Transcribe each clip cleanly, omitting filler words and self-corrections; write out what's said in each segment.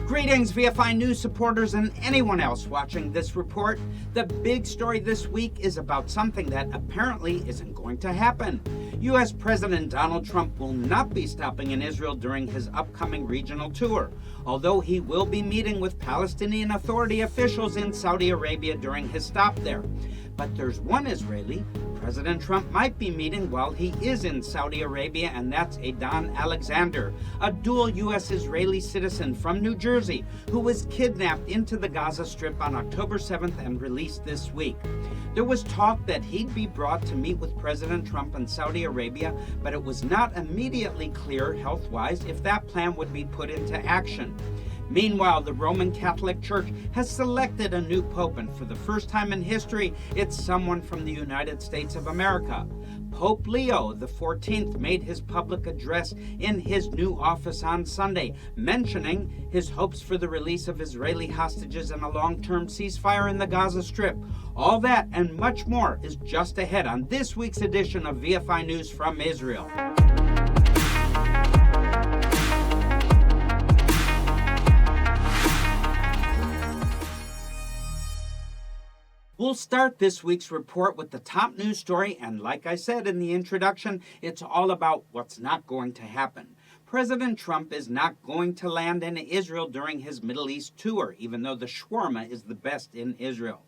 Greetings, VFI News supporters and anyone else watching this report. The big story this week is about something that apparently isn't going to happen. U.S. President Donald Trump will not be stopping in Israel during his upcoming regional tour, although he will be meeting with Palestinian Authority officials in Saudi Arabia during his stop there. But there's one Israeli President Trump might be meeting while he is in Saudi Arabia, and that's Edan Alexander, a dual U.S. Israeli citizen from New Jersey who was kidnapped into the Gaza Strip on October 7th and released this week. There was talk that he'd be brought to meet with President Trump in Saudi Arabia, but it was not immediately clear health-wise if that plan would be put into action. Meanwhile, the Roman Catholic Church has selected a new pope, and for the first time in history, it's someone from the United States of America. Pope Leo XIV made his public address in his new office on Sunday, mentioning his hopes for the release of Israeli hostages and a long-term ceasefire in the Gaza Strip. All that and much more is just ahead on this week's edition of VFI News from Israel. We'll start this week's report with the top news story, and like I said in the introduction, it's all about what's not going to happen. President Trump is not going to land in Israel during his Middle East tour, even though the shawarma is the best in Israel.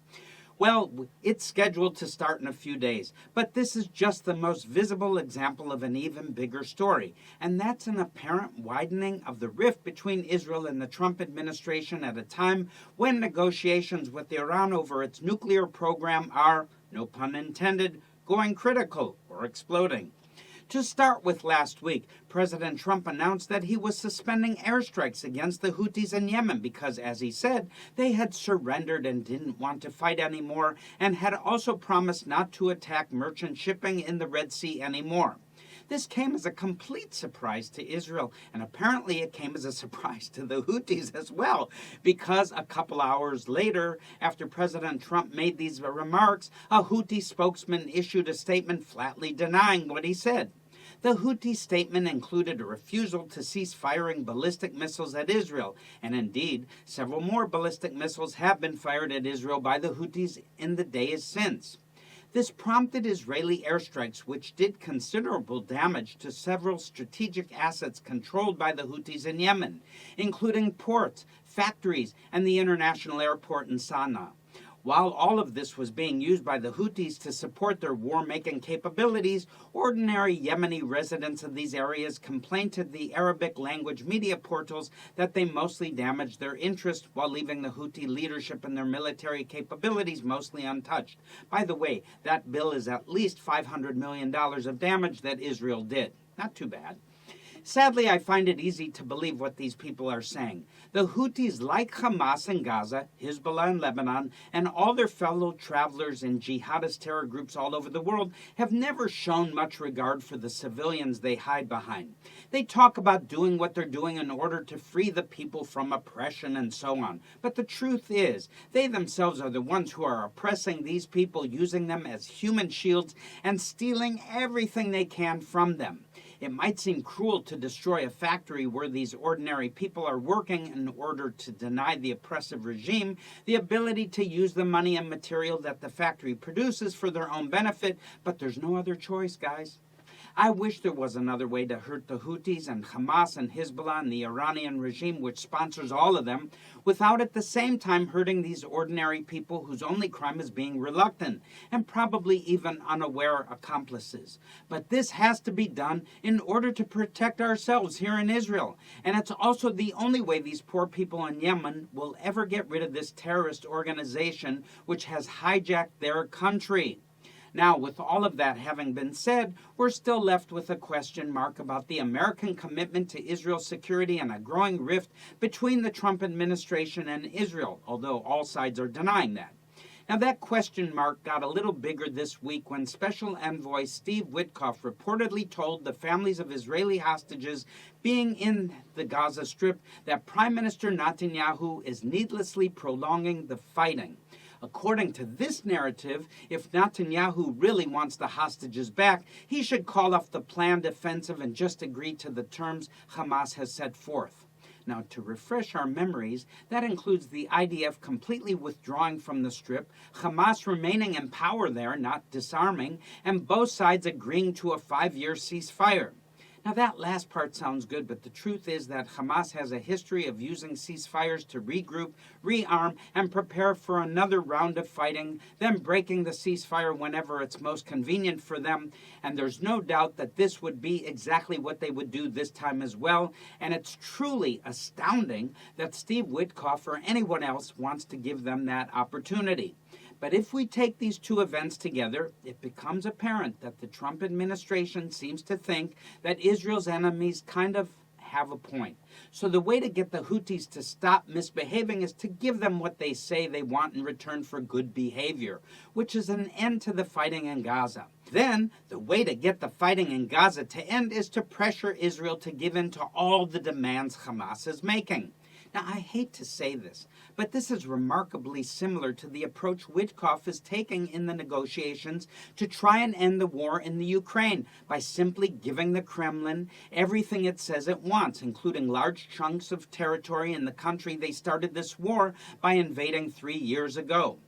Well, it's scheduled to start in a few days, but this is just the most visible example of an even bigger story, and that's an apparent widening of the rift between Israel and the Trump administration at a time when negotiations with Iran over its nuclear program are, no pun intended, going critical or exploding. To start with, last week, President Trump announced that he was suspending airstrikes against the Houthis in Yemen because, as he said, they had surrendered and didn't want to fight anymore, and had also promised not to attack merchant shipping in the Red Sea anymore. This came as a complete surprise to Israel, and apparently it came as a surprise to the Houthis as well, because a couple hours later, after President Trump made these remarks, a Houthi spokesman issued a statement flatly denying what he said. The Houthi statement included a refusal to cease firing ballistic missiles at Israel, and indeed, several more ballistic missiles have been fired at Israel by the Houthis in the days since. This prompted Israeli airstrikes, which did considerable damage to several strategic assets controlled by the Houthis in Yemen, including ports, factories, and the international airport in Sana'a. While all of this was being used by the Houthis to support their war-making capabilities, ordinary Yemeni residents of these areas complained to the Arabic language media portals that they mostly damaged their interest while leaving the Houthi leadership and their military capabilities mostly untouched. By the way, that bill is at least $500 million of damage that Israel did. Not too bad. Sadly, I find it easy to believe what these people are saying. The Houthis, like Hamas in Gaza, Hezbollah in Lebanon, and all their fellow travelers in jihadist terror groups all over the world, have never shown much regard for the civilians they hide behind. They talk about doing what they're doing in order to free the people from oppression and so on. But the truth is, they themselves are the ones who are oppressing these people, using them as human shields and stealing everything they can from them. It might seem cruel to destroy a factory where these ordinary people are working in order to deny the oppressive regime the ability to use the money and material that the factory produces for their own benefit, but there's no other choice, guys. I wish there was another way to hurt the Houthis and Hamas and Hezbollah and the Iranian regime, which sponsors all of them, without at the same time hurting these ordinary people whose only crime is being reluctant and probably even unaware accomplices. But this has to be done in order to protect ourselves here in Israel. And it's also the only way these poor people in Yemen will ever get rid of this terrorist organization which has hijacked their country. Now, with all of that having been said, we're still left with a question mark about the American commitment to Israel's security and a growing rift between the Trump administration and Israel, although all sides are denying that. Now, that question mark got a little bigger this week when Special Envoy Steve Witkoff reportedly told the families of Israeli hostages being in the Gaza Strip that Prime Minister Netanyahu is needlessly prolonging the fighting. According to this narrative, if Netanyahu really wants the hostages back, he should call off the planned offensive and just agree to the terms Hamas has set forth. Now, to refresh our memories, that includes the IDF completely withdrawing from the Strip, Hamas remaining in power there, not disarming, and both sides agreeing to a 5-year ceasefire. Now, that last part sounds good, but the truth is that Hamas has a history of using ceasefires to regroup, rearm, and prepare for another round of fighting, then breaking the ceasefire whenever it's most convenient for them. And there's no doubt that this would be exactly what they would do this time as well. And it's truly astounding that Steve Witkoff or anyone else wants to give them that opportunity. But if we take these two events together, it becomes apparent that the Trump administration seems to think that Israel's enemies kind of have a point. So the way to get the Houthis to stop misbehaving is to give them what they say they want in return for good behavior, which is an end to the fighting in Gaza. Then, the way to get the fighting in Gaza to end is to pressure Israel to give in to all the demands Hamas is making. Now, I hate to say this, but this is remarkably similar to the approach Witkoff is taking in the negotiations to try and end the war in the Ukraine by simply giving the Kremlin everything it says it wants, including large chunks of territory in the country they started this war by invading 3 years ago.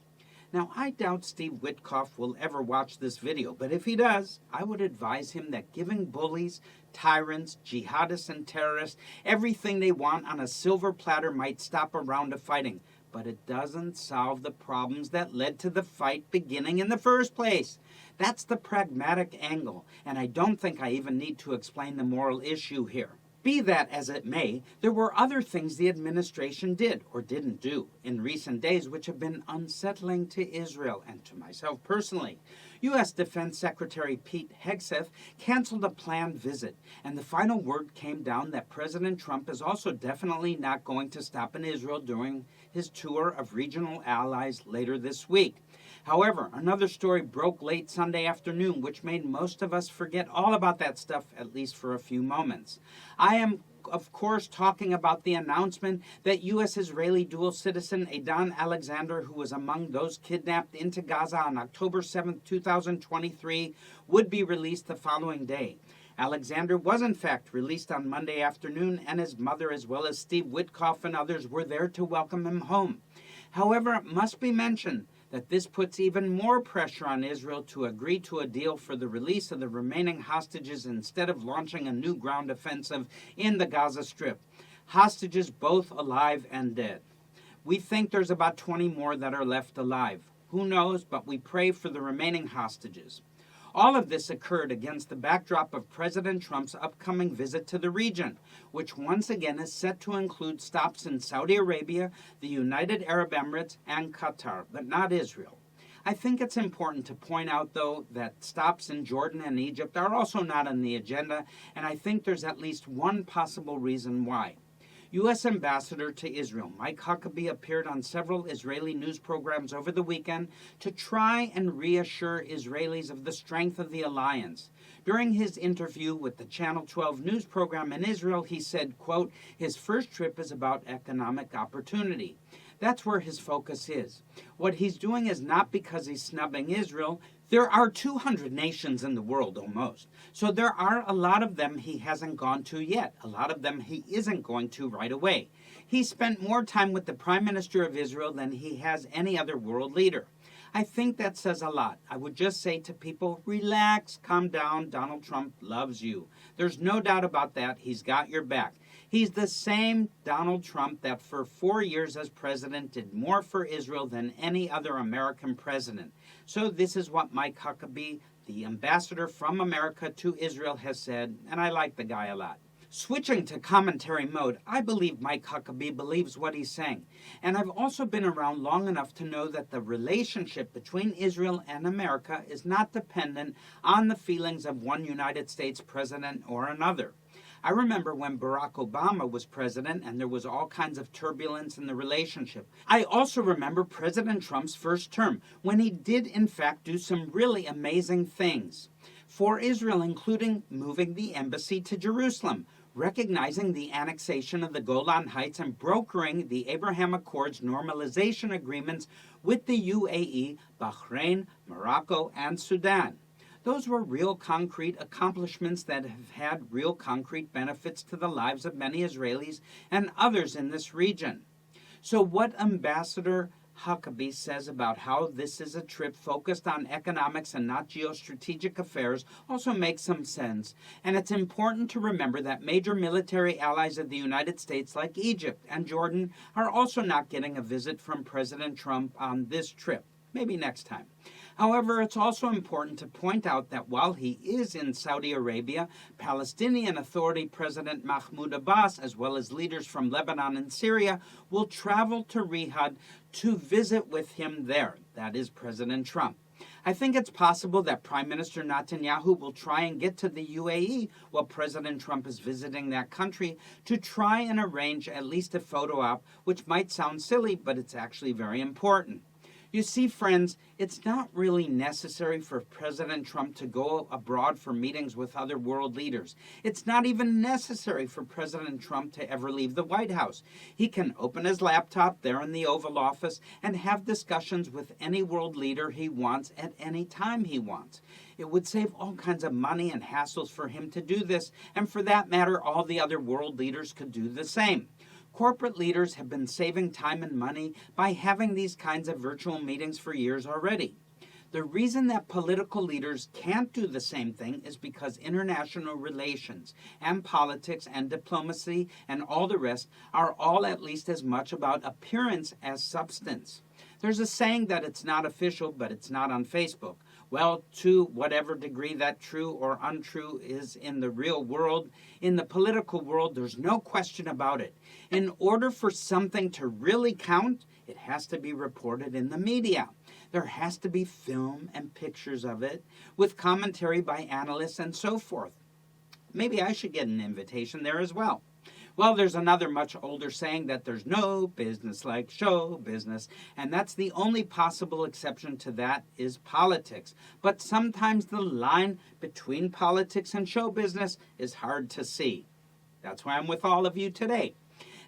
Now, I doubt Steve Witkoff will ever watch this video, but if he does, I would advise him that giving bullies, tyrants, jihadists, and terrorists everything they want on a silver platter might stop a round of fighting, but it doesn't solve the problems that led to the fight beginning in the first place. That's the pragmatic angle, and I don't think I even need to explain the moral issue here. Be that as it may, there were other things the administration did or didn't do in recent days which have been unsettling to Israel and to myself personally. U.S. Defense Secretary Pete Hegseth canceled a planned visit, and the final word came down that President Trump is also definitely not going to stop in Israel during his tour of regional allies later this week. However, another story broke late Sunday afternoon, which made most of us forget all about that stuff, at least for a few moments. I am, of course, talking about the announcement that U.S. Israeli dual citizen Edan Alexander, who was among those kidnapped into Gaza on October 7, 2023, would be released the following day. Alexander was in fact released on Monday afternoon, and his mother, as well as Steve Witkoff and others, were there to welcome him home. However, it must be mentioned that this puts even more pressure on Israel to agree to a deal for the release of the remaining hostages instead of launching a new ground offensive in the Gaza Strip. Hostages both alive and dead. We think there's about 20 more that are left alive. Who knows, but we pray for the remaining hostages. All of this occurred against the backdrop of President Trump's upcoming visit to the region, which once again is set to include stops in Saudi Arabia, the United Arab Emirates, and Qatar, but not Israel. I think it's important to point out, though, that stops in Jordan and Egypt are also not on the agenda, and I think there's at least one possible reason why. U.S. Ambassador to Israel Mike Huckabee appeared on several Israeli news programs over the weekend to try and reassure Israelis of the strength of the alliance. During his interview with the Channel 12 news program in Israel, he said, quote, his first trip is about economic opportunity. That's where his focus is. What he's doing is not because he's snubbing Israel. There are 200 nations in the world almost. So there are a lot of them he hasn't gone to yet. A lot of them he isn't going to right away. He spent more time with the Prime Minister of Israel than he has any other world leader. I think that says a lot. I would just say to people, relax, calm down, Donald Trump loves you. There's no doubt about that. He's got your back. He's the same Donald Trump that for 4 years as president did more for Israel than any other American president. So this is what Mike Huckabee, the ambassador from America to Israel, has said, and I like the guy a lot. Switching to commentary mode, I believe Mike Huckabee believes what he's saying. And I've also been around long enough to know that the relationship between Israel and America is not dependent on the feelings of one United States president or another. I remember when Barack Obama was president and there was all kinds of turbulence in the relationship. I also remember President Trump's first term, when he did in fact do some really amazing things for Israel, including moving the embassy to Jerusalem, recognizing the annexation of the Golan Heights, and brokering the Abraham Accords normalization agreements with the UAE, Bahrain, Morocco, and Sudan. Those were real concrete accomplishments that have had real concrete benefits to the lives of many Israelis and others in this region. So what Ambassador Huckabee says about how this is a trip focused on economics and not geostrategic affairs also makes some sense, and it's important to remember that major military allies of the United States like Egypt and Jordan are also not getting a visit from President Trump on this trip. Maybe next time. However, it's also important to point out that while he is in Saudi Arabia, Palestinian Authority President Mahmoud Abbas, as well as leaders from Lebanon and Syria, will travel to Riyadh to visit with him there. That is President Trump. I think it's possible that Prime Minister Netanyahu will try and get to the UAE while President Trump is visiting that country to try and arrange at least a photo op, which might sound silly, but it's actually very important. You see, friends, it's not really necessary for President Trump to go abroad for meetings with other world leaders. It's not even necessary for President Trump to ever leave the White House. He can open his laptop there in the Oval Office and have discussions with any world leader he wants at any time he wants. It would save all kinds of money and hassles for him to do this, and for that matter, all the other world leaders could do the same. Corporate leaders have been saving time and money by having these kinds of virtual meetings for years already. The reason that political leaders can't do the same thing is because international relations and politics and diplomacy and all the rest are all at least as much about appearance as substance. There's a saying that it's not official, but it's not on Facebook. Well, to whatever degree that true or untrue is in the real world, in the political world, there's no question about it. In order for something to really count, it has to be reported in the media. There has to be film and pictures of it with commentary by analysts and so forth. Maybe I should get an invitation there as well. Well, there's another much older saying that there's no business like show business, and that's the only possible exception to that is politics. But sometimes the line between politics and show business is hard to see. That's why I'm with all of you today.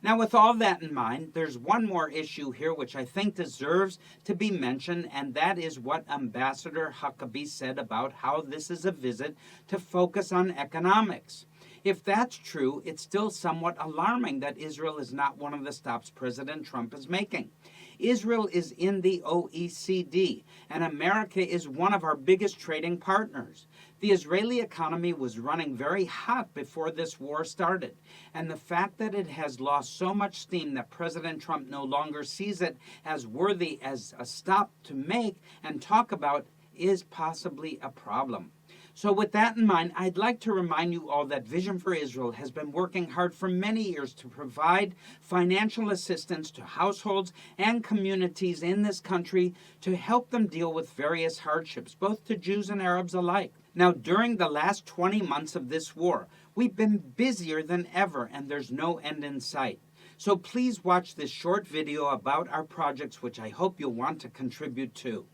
Now, with all that in mind, there's one more issue here which I think deserves to be mentioned, and that is what Ambassador Huckabee said about how this is a visit to focus on economics. If that's true, it's still somewhat alarming that Israel is not one of the stops President Trump is making. Israel is in the OECD, and America is one of our biggest trading partners. The Israeli economy was running very hot before this war started, and the fact that it has lost so much steam that President Trump no longer sees it as worthy as a stop to make and talk about is possibly a problem. So with that in mind, I'd like to remind you all that Vision for Israel has been working hard for many years to provide financial assistance to households and communities in this country to help them deal with various hardships, both to Jews and Arabs alike. Now, during the last 20 months of this war, we've been busier than ever, and there's no end in sight. So please watch this short video about our projects, which I hope you'll want to contribute to.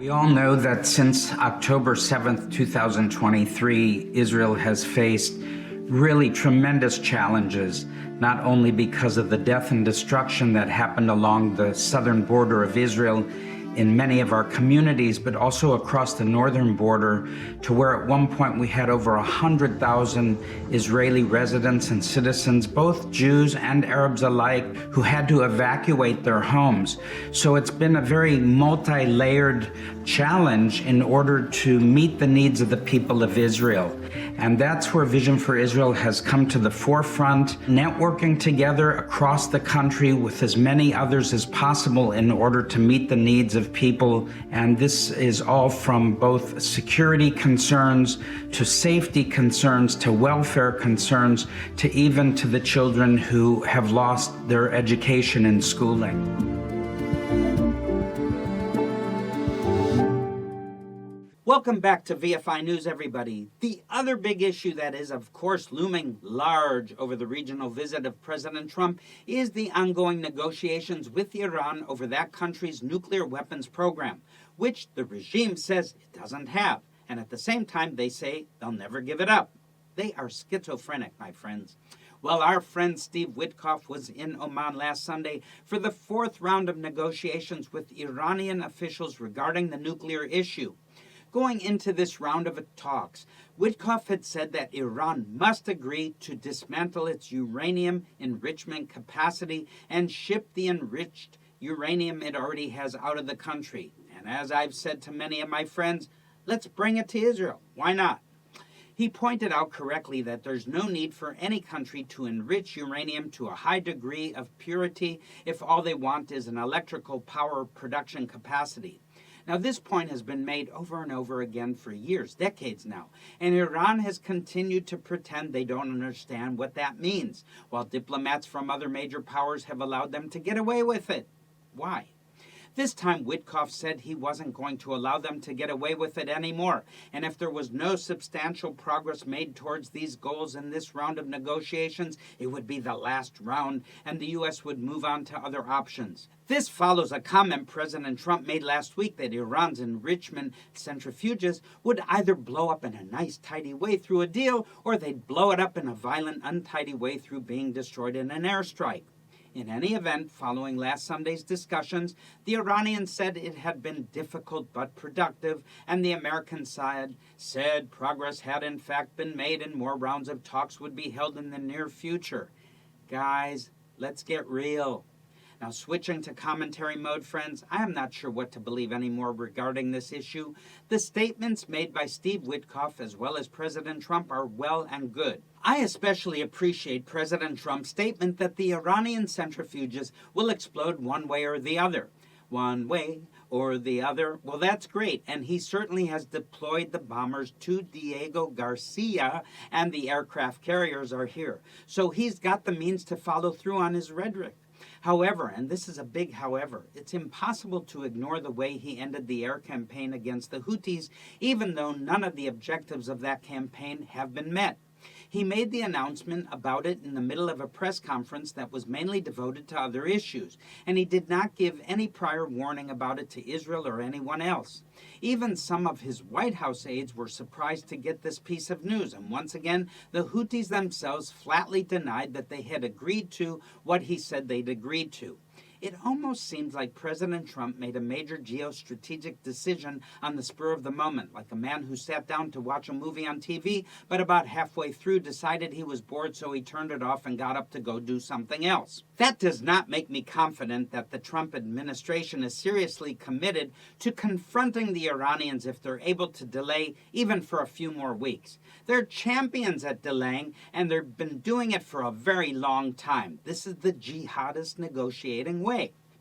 We all know that since October 7th, 2023, Israel has faced really tremendous challenges, not only because of the death and destruction that happened along the southern border of Israel in many of our communities, but also across the northern border, to where at one point we had over 100,000 Israeli residents and citizens, both Jews and Arabs alike, who had to evacuate their homes. So it's been a very multi-layered challenge in order to meet the needs of the people of Israel. And that's where Vision for Israel has come to the forefront, networking together across the country with as many others as possible in order to meet the needs of people. And this is all from both security concerns to safety concerns to welfare concerns to even to the children who have lost their education and schooling. Welcome back to VFI News, everybody. The other big issue that is, of course, looming large over the regional visit of President Trump is the ongoing negotiations with Iran over that country's nuclear weapons program, which the regime says it doesn't have. And at the same time, they say they'll never give it up. They are schizophrenic, my friends. Well, our friend Steve Witkoff was in Oman last Sunday for the fourth round of negotiations with Iranian officials regarding the nuclear issue. Going into this round of talks, Witkoff had said that Iran must agree to dismantle its uranium enrichment capacity and ship the enriched uranium it already has out of the country. And as I've said to many of my friends, let's bring it to Israel. Why not? He pointed out correctly that there's no need for any country to enrich uranium to a high degree of purity if all they want is an electrical power production capacity. Now, this point has been made over and over again for years, decades now, and Iran has continued to pretend they don't understand what that means, while diplomats from other major powers have allowed them to get away with it. Why? This time, Witkoff said he wasn't going to allow them to get away with it anymore, and if there was no substantial progress made towards these goals in this round of negotiations, it would be the last round, and the U.S. would move on to other options. This follows a comment President Trump made last week that Iran's enrichment centrifuges would either blow up in a nice, tidy way through a deal, or they'd blow it up in a violent, untidy way through being destroyed in an airstrike. In any event, following last Sunday's discussions, the Iranians said it had been difficult but productive, and the American side said progress had in fact been made and more rounds of talks would be held in the near future. Guys, let's get real. Now, switching to commentary mode, friends, I am not sure what to believe anymore regarding this issue. The statements made by Steve Witkoff as well as President Trump are well and good. I especially appreciate President Trump's statement that the Iranian centrifuges will explode one way or the other. One way or the other. Well, that's great, and he certainly has deployed the bombers to Diego Garcia, and the aircraft carriers are here. So he's got the means to follow through on his rhetoric. However, and this is a big however, it's impossible to ignore the way he ended the air campaign against the Houthis, even though none of the objectives of that campaign have been met. He made the announcement about it in the middle of a press conference that was mainly devoted to other issues, and he did not give any prior warning about it to Israel or anyone else. Even some of his White House aides were surprised to get this piece of news, and once again, the Houthis themselves flatly denied that they had agreed to what he said they'd agreed to. It almost seems like President Trump made a major geostrategic decision on the spur of the moment, like a man who sat down to watch a movie on TV, but about halfway through decided he was bored, so he turned it off and got up to go do something else. That does not make me confident that the Trump administration is seriously committed to confronting the Iranians if they're able to delay even for a few more weeks. They're champions at delaying, and they've been doing it for a very long time. This is the jihadist negotiating way.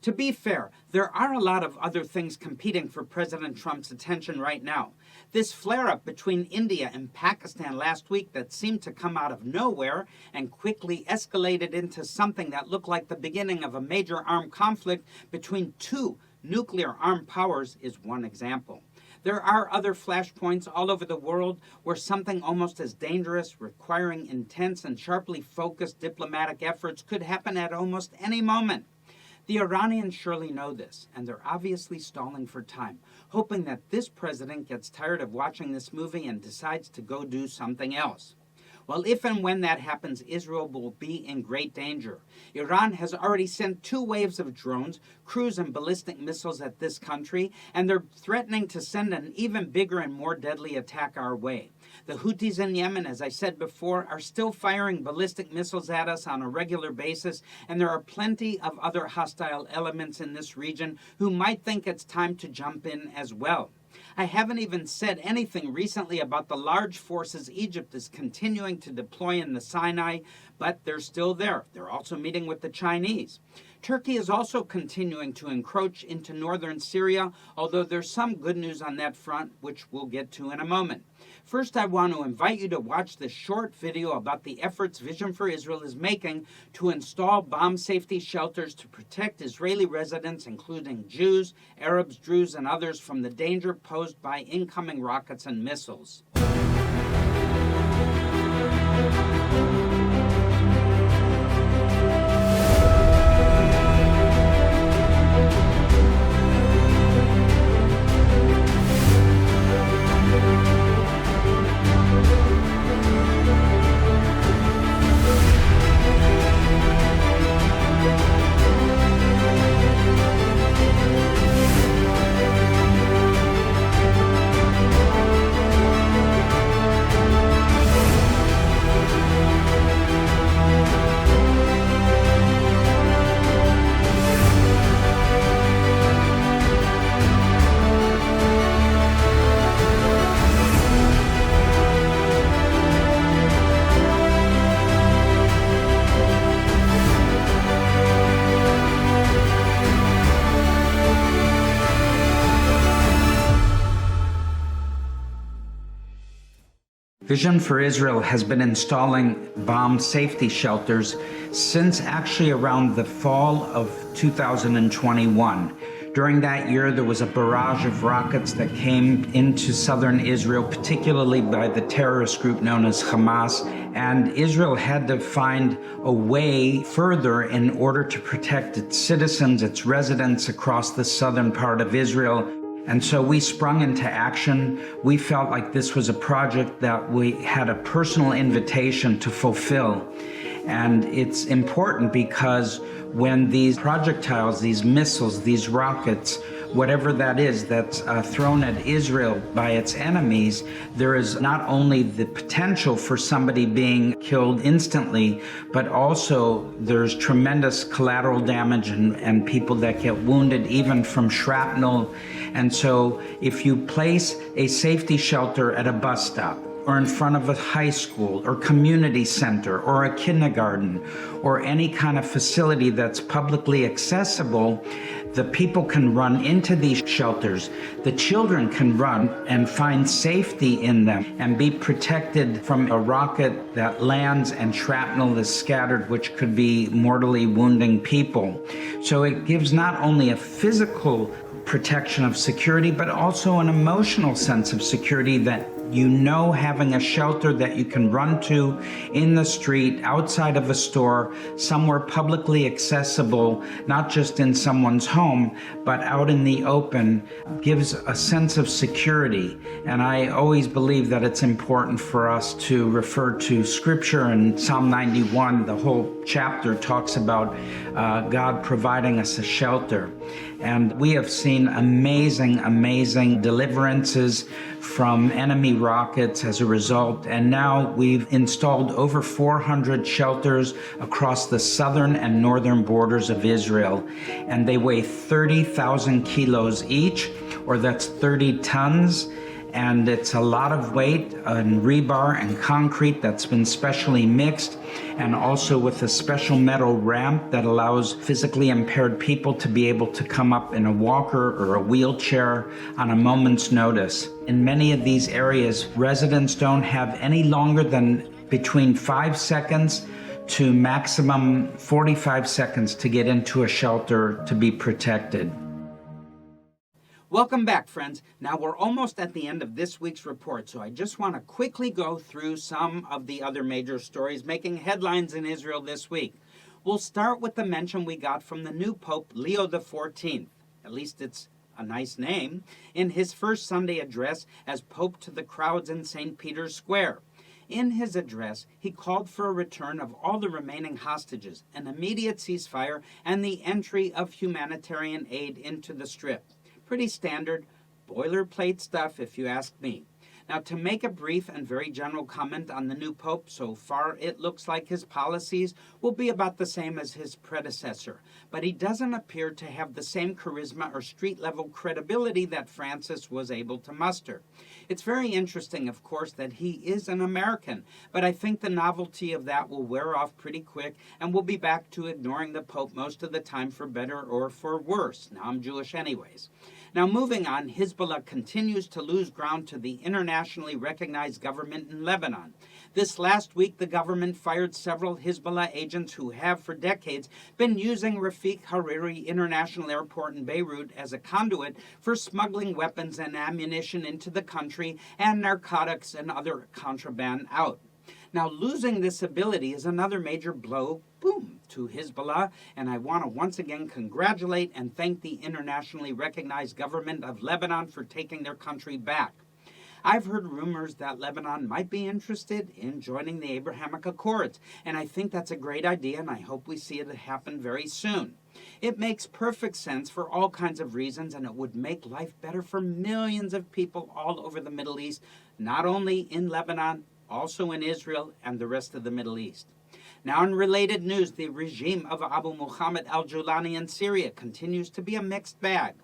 To be fair, there are a lot of other things competing for President Trump's attention right now. This flare-up between India and Pakistan last week that seemed to come out of nowhere and quickly escalated into something that looked like the beginning of a major armed conflict between two nuclear-armed powers is one example. There are other flashpoints all over the world where something almost as dangerous, requiring intense and sharply focused diplomatic efforts, could happen at almost any moment. The Iranians surely know this, and they're obviously stalling for time, hoping that this president gets tired of watching this movie and decides to go do something else. Well, if and when that happens, Israel will be in great danger. Iran has already sent 2 waves of drones, cruise and ballistic missiles at this country, and they're threatening to send an even bigger and more deadly attack our way. The Houthis in Yemen, as I said before, are still firing ballistic missiles at us on a regular basis, and there are plenty of other hostile elements in this region who might think it's time to jump in as well. I haven't even said anything recently about the large forces Egypt is continuing to deploy in the Sinai, but they're still there. They're also meeting with the Chinese. Turkey is also continuing to encroach into northern Syria, although there's some good news on that front, which we'll get to in a moment. First, I want to invite you to watch this short video about the efforts Vision for Israel is making to install bomb safety shelters to protect Israeli residents, including Jews, Arabs, Druze, and others, from the danger posed by incoming rockets and missiles. Vision for Israel has been installing bomb safety shelters since actually around the fall of 2021. During that year, there was a barrage of rockets that came into southern Israel, particularly by the terrorist group known as Hamas, and Israel had to find a way further in order to protect its citizens, its residents across the southern part of Israel. And so we sprung into action. We felt like this was a project that we had a personal invitation to fulfill. And it's important because when these projectiles, these missiles, these rockets, whatever that is that's thrown at Israel by its enemies, there is not only the potential for somebody being killed instantly, but also there's tremendous collateral damage and people that get wounded even from shrapnel. And so if you place a safety shelter at a bus stop, or in front of a high school or community center or a kindergarten or any kind of facility that's publicly accessible, the people can run into these shelters. The children can run and find safety in them and be protected from a rocket that lands and shrapnel is scattered, which could be mortally wounding people. So it gives not only a physical protection of security, but also an emotional sense of security that you know, having a shelter that you can run to in the street, outside of a store, somewhere publicly accessible, not just in someone's home, but out in the open, gives a sense of security. And I always believe that it's important for us to refer to Scripture. In Psalm 91, the whole chapter talks about God providing us a shelter. And we have seen amazing deliverances from enemy rockets as a result. And now we've installed over 400 shelters across the southern and northern borders of Israel. And they weigh 30,000 kilos each, or that's 30 tons. And it's a lot of weight on rebar and concrete that's been specially mixed, and also with a special metal ramp that allows physically impaired people to be able to come up in a walker or a wheelchair on a moment's notice. In many of these areas, residents don't have any longer than between 5 seconds to maximum 45 seconds to get into a shelter to be protected. Welcome back, friends. Now we're almost at the end of this week's report, so I just want to quickly go through some of the other major stories making headlines in Israel this week. We'll start with the mention we got from the new Pope Leo XIV, at least it's a nice name, in his first Sunday address as Pope to the crowds in St. Peter's Square. In his address, he called for a return of all the remaining hostages, an immediate ceasefire, and the entry of humanitarian aid into the Strip. Pretty standard, boilerplate stuff if you ask me. Now, to make a brief and very general comment on the new pope, so far it looks like his policies will be about the same as his predecessor, but he doesn't appear to have the same charisma or street-level credibility that Francis was able to muster. It's very interesting, of course, that he is an American, but I think the novelty of that will wear off pretty quick, and we'll be back to ignoring the pope most of the time for better or for worse. Now, I'm Jewish anyways. Now, moving on, Hezbollah continues to lose ground to the internationally recognized government in Lebanon. This last week, the government fired several Hezbollah agents who have, for decades, been using Rafik Hariri International Airport in Beirut as a conduit for smuggling weapons and ammunition into the country and narcotics and other contraband out. Now, losing this ability is another major blow, boom, to Hezbollah, and I want to once again congratulate and thank the internationally recognized government of Lebanon for taking their country back. I've heard rumors that Lebanon might be interested in joining the Abrahamic Accords, and I think that's a great idea, and I hope we see it happen very soon. It makes perfect sense for all kinds of reasons, and it would make life better for millions of people all over the Middle East, not only in Lebanon, also in Israel and the rest of the Middle East. Now, in related news, the regime of Abu Muhammad al-Julani in Syria continues to be a mixed bag.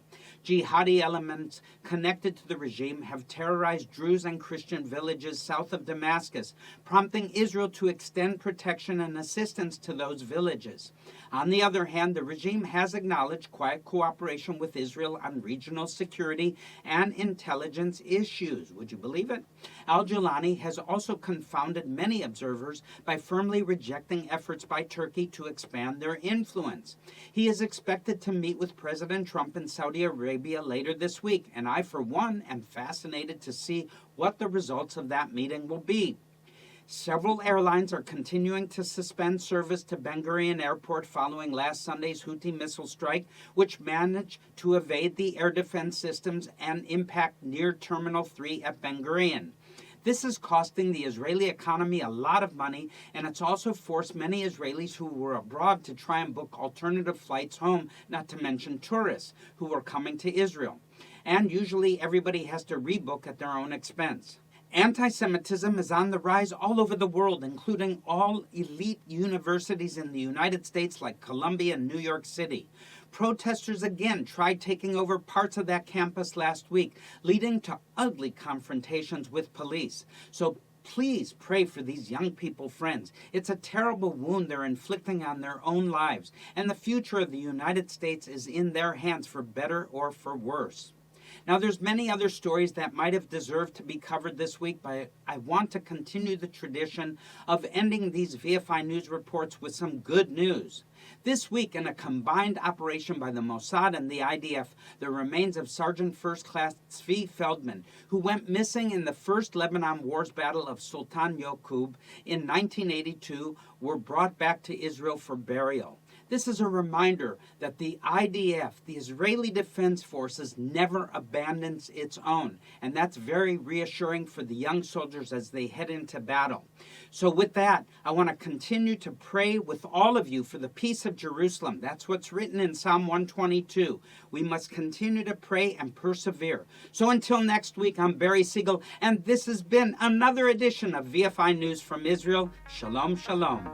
Jihadi elements connected to the regime have terrorized Druze and Christian villages south of Damascus, prompting Israel to extend protection and assistance to those villages. On the other hand, the regime has acknowledged quiet cooperation with Israel on regional security and intelligence issues. Would you believe it? Al-Julani has also confounded many observers by firmly rejecting efforts by Turkey to expand their influence. He is expected to meet with President Trump in Saudi Arabia later this week, and I, for one, am fascinated to see what the results of that meeting will be. Several airlines are continuing to suspend service to Ben Gurion Airport following last Sunday's Houthi missile strike, which managed to evade the air defense systems and impact near Terminal 3 at Ben Gurion. This is costing the Israeli economy a lot of money, and it's also forced many Israelis who were abroad to try and book alternative flights home, not to mention tourists who are coming to Israel. And usually everybody has to rebook at their own expense. Anti-Semitism is on the rise all over the world, including all elite universities in the United States like Columbia and New York City. Protesters again tried taking over parts of that campus last week, leading to ugly confrontations with police. So please pray for these young people, friends. It's a terrible wound they're inflicting on their own lives, and the future of the United States is in their hands for better or for worse. Now, there's many other stories that might have deserved to be covered this week, but I want to continue the tradition of ending these VFI news reports with some good news. This week, in a combined operation by the Mossad and the IDF, the remains of Sergeant First Class Tzvi Feldman, who went missing in the First Lebanon War's Battle of Sultan Yaqub in 1982, were brought back to Israel for burial. This is a reminder that the IDF, the Israeli Defense Forces, never abandons its own. And that's very reassuring for the young soldiers as they head into battle. So with that, I want to continue to pray with all of you for the peace of Jerusalem. That's what's written in Psalm 122. We must continue to pray and persevere. So until next week, I'm Barry Siegel, and this has been another edition of VFI News from Israel. Shalom, shalom.